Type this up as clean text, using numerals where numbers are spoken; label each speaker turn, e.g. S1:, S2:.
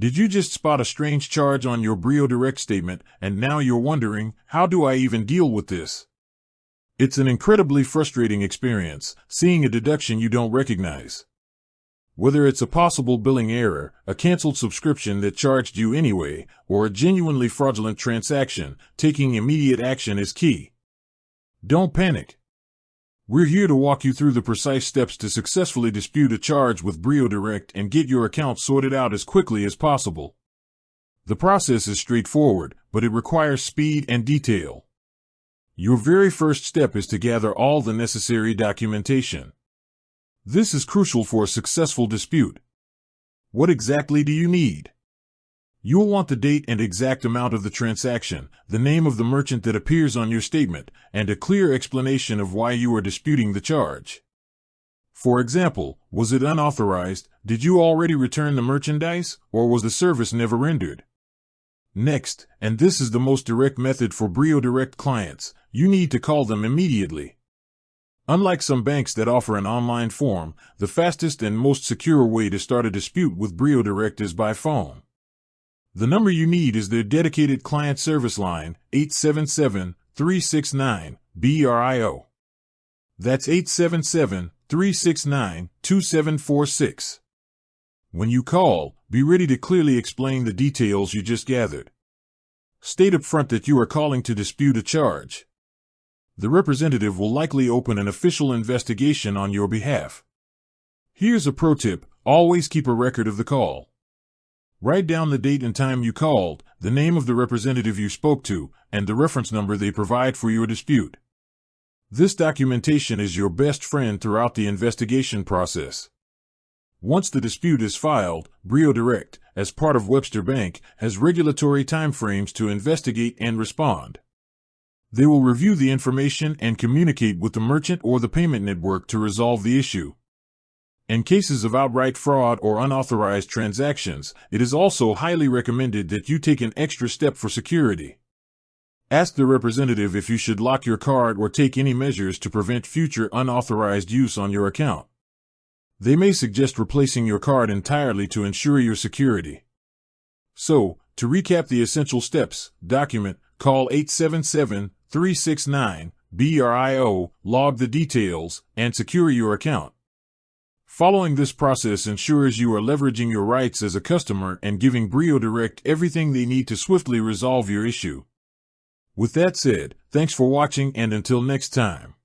S1: Did you just spot a strange charge on your BrioDirect statement, and now you're wondering, how do I even deal with this? It's an incredibly frustrating experience, seeing a deduction you don't recognize. Whether it's a possible billing error, a canceled subscription that charged you anyway, or a genuinely fraudulent transaction, taking immediate action is key. Don't panic. We're here to walk you through the precise steps to successfully dispute a charge with BrioDirect and get your account sorted out as quickly as possible. The process is straightforward, but it requires speed and detail. Your very first step is to gather all the necessary documentation. This is crucial for a successful dispute. What exactly do you need? You'll want the date and exact amount of the transaction, the name of the merchant that appears on your statement, and a clear explanation of why you are disputing the charge. For example, was it unauthorized? Did you already return the merchandise, or was the service never rendered? Next, and this is the most direct method for BrioDirect clients, you need to call them immediately. Unlike some banks that offer an online form, the fastest and most secure way to start a dispute with BrioDirect is by phone. The number you need is their dedicated client service line, 877-369-BRIO. That's 877-369-2746. When you call, be ready to clearly explain the details you just gathered. State up front that you are calling to dispute a charge. The representative will likely open an official investigation on your behalf. Here's a pro tip: always keep a record of the call. Write down the date and time you called, the name of the representative you spoke to, and the reference number they provide for your dispute. This documentation is your best friend throughout the investigation process. Once the dispute is filed, BrioDirect, as part of Webster Bank, has regulatory timeframes to investigate and respond. They will review the information and communicate with the merchant or the payment network to resolve the issue. In cases of outright fraud or unauthorized transactions, it is also highly recommended that you take an extra step for security. Ask the representative if you should lock your card or take any measures to prevent future unauthorized use on your account. They may suggest replacing your card entirely to ensure your security. So, to recap the essential steps: document, call 877-369-BRIO, log the details, and secure your account. Following this process ensures you are leveraging your rights as a customer and giving BrioDirect everything they need to swiftly resolve your issue. With that said, thanks for watching, and until next time.